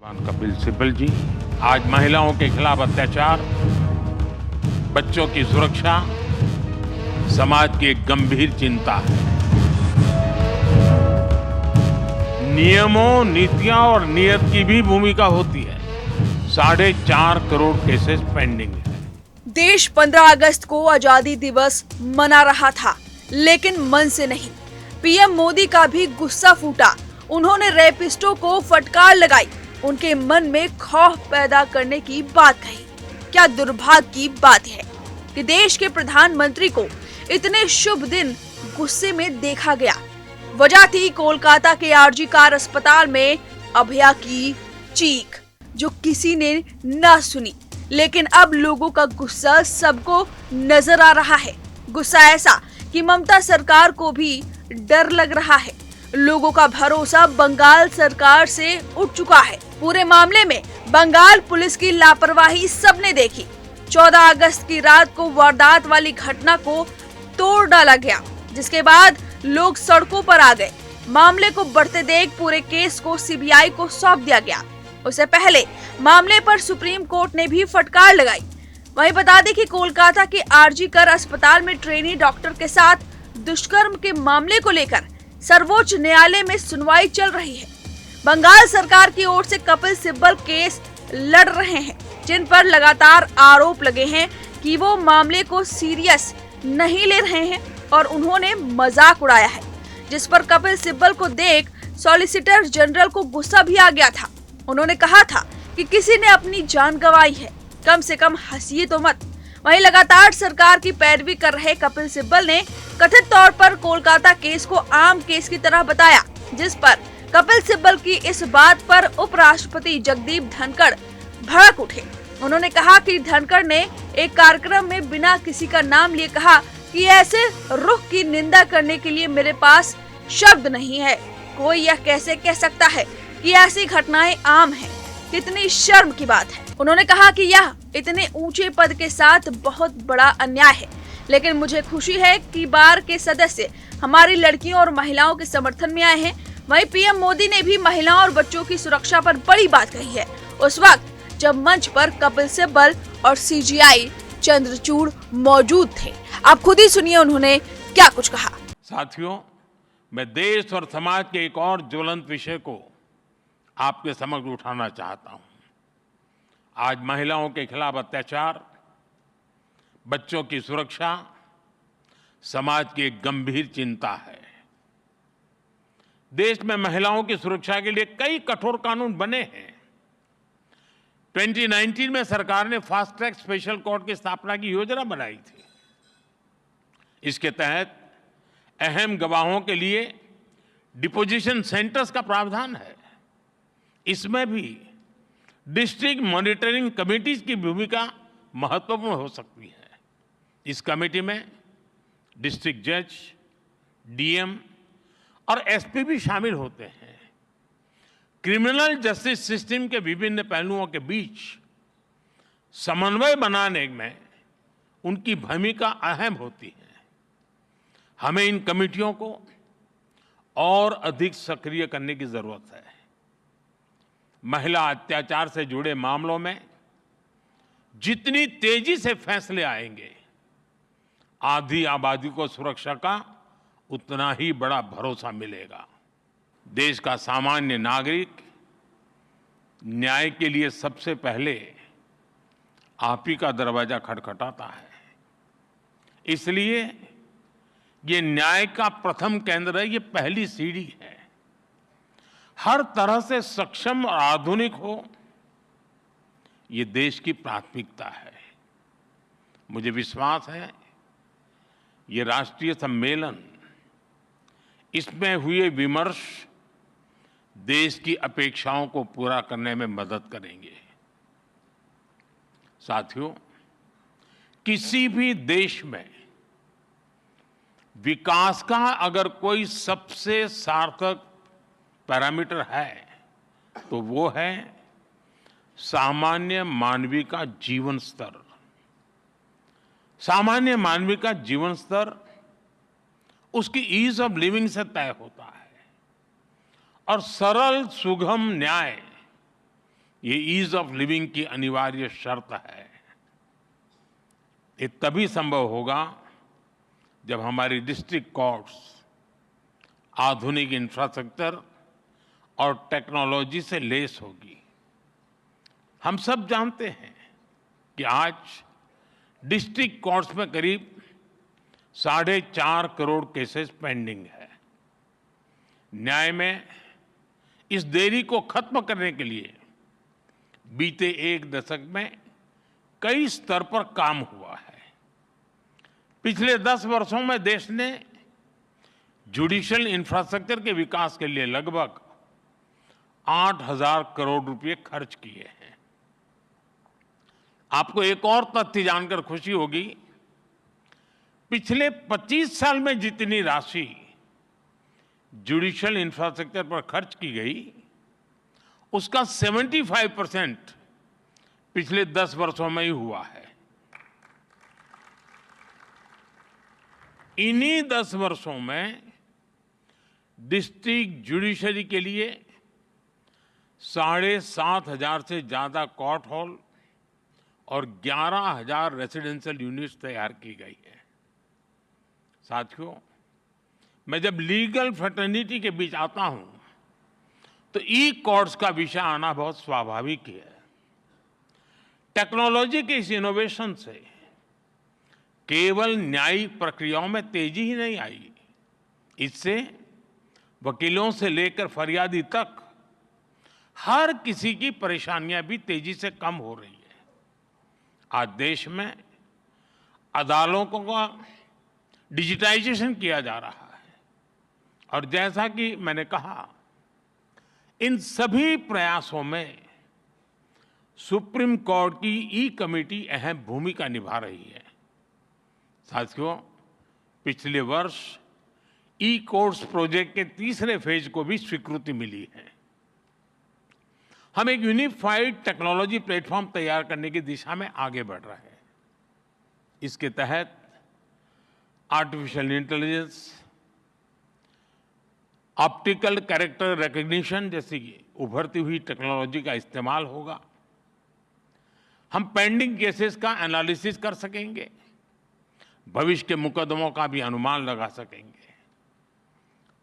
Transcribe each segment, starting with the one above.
कपिल सिब्बल जी, आज महिलाओं के खिलाफ अत्याचार, बच्चों की सुरक्षा समाज की एक गंभीर चिंता है। नियमों, नीतियां और नियत की भी भूमिका होती है। 4.5 करोड़ केसेस पेंडिंग है। देश 15 अगस्त को आजादी दिवस मना रहा था, लेकिन मन से नहीं। पीएम मोदी का भी गुस्सा फूटा। उन्होंने रेपिस्टों को फटकार लगाई, उनके मन में खौफ पैदा करने की बात कही। क्या दुर्भाग्य की बात है कि देश के प्रधानमंत्री को इतने शुभ दिन गुस्से में देखा गया। वजह थी कोलकाता के आरजी कार अस्पताल में अभया की चीख, जो किसी ने न सुनी। लेकिन अब लोगों का गुस्सा सबको नजर आ रहा है। गुस्सा ऐसा कि ममता सरकार को भी डर लग रहा है। लोगों का भरोसा बंगाल सरकार से उठ चुका है। पूरे मामले में बंगाल पुलिस की लापरवाही सबने देखी। 14 अगस्त की रात को वारदात वाली घटना को तोड़ डाला गया, जिसके बाद लोग सड़कों पर आ गए। मामले को बढ़ते देख पूरे केस को सीबीआई को सौंप दिया गया। उससे पहले मामले पर सुप्रीम कोर्ट ने भी फटकार लगाई। वहीं बता दें कि कोलकाता के आरजी कर अस्पताल में ट्रेनी डॉक्टर के साथ दुष्कर्म के मामले को लेकर सर्वोच्च न्यायालय में सुनवाई चल रही है। बंगाल सरकार की ओर से कपिल सिब्बल केस लड़ रहे हैं, जिन पर लगातार आरोप लगे हैं कि वो मामले को सीरियस नहीं ले रहे हैं और उन्होंने मजाक उड़ाया है, जिस पर कपिल सिब्बल को देख सॉलिसिटर जनरल को गुस्सा भी आ गया था। उन्होंने कहा था कि किसी ने अपनी जान गंवाई है, कम से कम हंसिए तो मत। वहीं लगातार सरकार की पैरवी कर रहे कपिल सिब्बल ने कथित तौर पर कोलकाता केस को आम केस की तरह बताया, जिस पर कपिल सिब्बल की इस बात पर उपराष्ट्रपति जगदीप धनखड़ भड़क उठे। उन्होंने कहा कि धनखड़ ने एक कार्यक्रम में बिना किसी का नाम लिए कहा कि ऐसे रुख की निंदा करने के लिए मेरे पास शब्द नहीं है। कोई यह कैसे कह सकता है कि ऐसी घटनाएं आम हैं? कितनी शर्म की बात है। उन्होंने कहा कि यह इतने ऊंचे पद के साथ बहुत बड़ा अन्याय है, लेकिन मुझे खुशी है कि बार के सदस्य हमारी लड़कियों और महिलाओं के समर्थन में आए हैं। वहीं पीएम मोदी ने भी महिलाओं और बच्चों की सुरक्षा पर बड़ी बात कही है, उस वक्त जब मंच पर कपिल सिब्बल और सीजीआई चंद्रचूड़ मौजूद थे। आप खुद ही सुनिए उन्होंने क्या कुछ कहा। साथियों, मैं देश और समाज के एक और ज्वलंत विषय को आपके समक्ष उठाना चाहता हूं। आज महिलाओं के खिलाफ अत्याचार, बच्चों की सुरक्षा समाज की एक गंभीर चिंता है। देश में महिलाओं की सुरक्षा के लिए कई कठोर कानून बने हैं। 2019 में सरकार ने फास्ट ट्रैक स्पेशल कोर्ट की स्थापना की योजना बनाई थी। इसके तहत अहम गवाहों के लिए डिपोजिशन सेंटर्स का प्रावधान है। इसमें भी डिस्ट्रिक्ट मॉनिटरिंग कमेटीज की भूमिका महत्वपूर्ण हो सकती है। इस कमेटी में डिस्ट्रिक्ट जज, डीएम और एसपी भी शामिल होते हैं। क्रिमिनल जस्टिस सिस्टम के विभिन्न पहलुओं के बीच समन्वय बनाने में उनकी भूमिका अहम होती है। हमें इन कमेटियों को और अधिक सक्रिय करने की जरूरत है। महिला अत्याचार से जुड़े मामलों में जितनी तेजी से फैसले आएंगे, आधी आबादी को सुरक्षा का उतना ही बड़ा भरोसा मिलेगा। देश का सामान्य नागरिक न्याय के लिए सबसे पहले आप ही का दरवाजा खटखटाता है। इसलिए ये न्याय का प्रथम केंद्र है, ये पहली सीढ़ी है। हर तरह से सक्षम और आधुनिक हो, ये देश की प्राथमिकता है। मुझे विश्वास है ये राष्ट्रीय सम्मेलन, इसमें हुए विमर्श देश की अपेक्षाओं को पूरा करने में मदद करेंगे। साथियों, किसी भी देश में विकास का अगर कोई सबसे सार्थक पैरामीटर है तो वो है सामान्य मानवीय का जीवन स्तर। सामान्य मानवीय का जीवन स्तर उसकी ईज ऑफ लिविंग से तय होता है और सरल सुगम न्याय ये ईज ऑफ लिविंग की अनिवार्य शर्त है। ये तभी संभव होगा जब हमारी डिस्ट्रिक्ट कोर्ट्स आधुनिक इंफ्रास्ट्रक्चर और टेक्नोलॉजी से लैस होगी। हम सब जानते हैं कि आज डिस्ट्रिक्ट कोर्ट्स में करीब 4.5 करोड़ केसेस पेंडिंग है। न्याय में इस देरी को खत्म करने के लिए बीते एक दशक में कई स्तर पर काम हुआ है। पिछले 10 वर्षों में देश ने जुडिशियल इंफ्रास्ट्रक्चर के विकास के लिए लगभग 8,000 करोड़ रुपए खर्च किए हैं। आपको एक और तथ्य जानकर खुशी होगी, पिछले 25 साल में जितनी राशि जुडिशियल इंफ्रास्ट्रक्चर पर खर्च की गई, उसका 75% पिछले 10 वर्षों में ही हुआ है। इन्हीं 10 वर्षों में डिस्ट्रिक्ट जुडिशरी के लिए 7,500 से ज्यादा कोर्ट हॉल और 11,000 रेसिडेंशियल यूनिट्स तैयार की गई है। साथियों, मैं जब लीगल फ्रेटर्निटी के बीच आता हूं तो ई कोर्ट्स का विषय आना बहुत स्वाभाविक है। टेक्नोलॉजी के इस इनोवेशन से केवल न्यायिक प्रक्रियाओं में तेजी ही नहीं आई, इससे वकीलों से लेकर फरियादी तक हर किसी की परेशानियां भी तेजी से कम हो रही है। आज देश में अदालतों का डिजिटाइजेशन किया जा रहा है और जैसा कि मैंने कहा, इन सभी प्रयासों में सुप्रीम कोर्ट की ई कमेटी अहम भूमिका निभा रही है। साथियों, पिछले वर्ष ई कोर्ट्स प्रोजेक्ट के तीसरे फेज को भी स्वीकृति मिली है। हम एक यूनिफाइड टेक्नोलॉजी प्लेटफॉर्म तैयार करने की दिशा में आगे बढ़ रहे हैं। इसके तहत artificial intelligence, optical character recognition जैसी उभरती हुई टेक्नोलॉजी का इस्तेमाल होगा। हम पेंडिंग केसेस का एनालिसिस कर सकेंगे, भविष्य के मुकदमों का भी अनुमान लगा सकेंगे।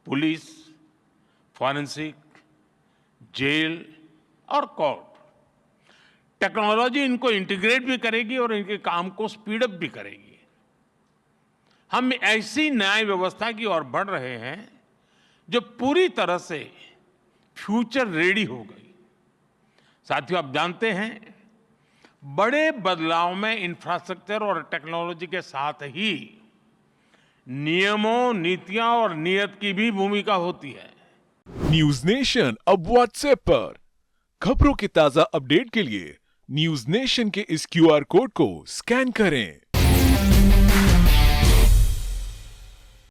पुलिस, फॉरेंसिक, जेल और कोर्ट टेक्नोलॉजी इनको इंटीग्रेट भी करेगी और इनके काम को स्पीड अप भी करेगी। हम ऐसी न्याय व्यवस्था की ओर बढ़ रहे हैं जो पूरी तरह से फ्यूचर रेडी हो गई। साथियों, आप जानते हैं, बड़े बदलाव में इंफ्रास्ट्रक्चर और टेक्नोलॉजी के साथ ही नियमों, नीतियां और नीयत की भी भूमिका होती है। न्यूज नेशन अब व्हाट्सएप पर खबरों के ताजा अपडेट के लिए न्यूज नेशन के इस QR कोड को स्कैन करें।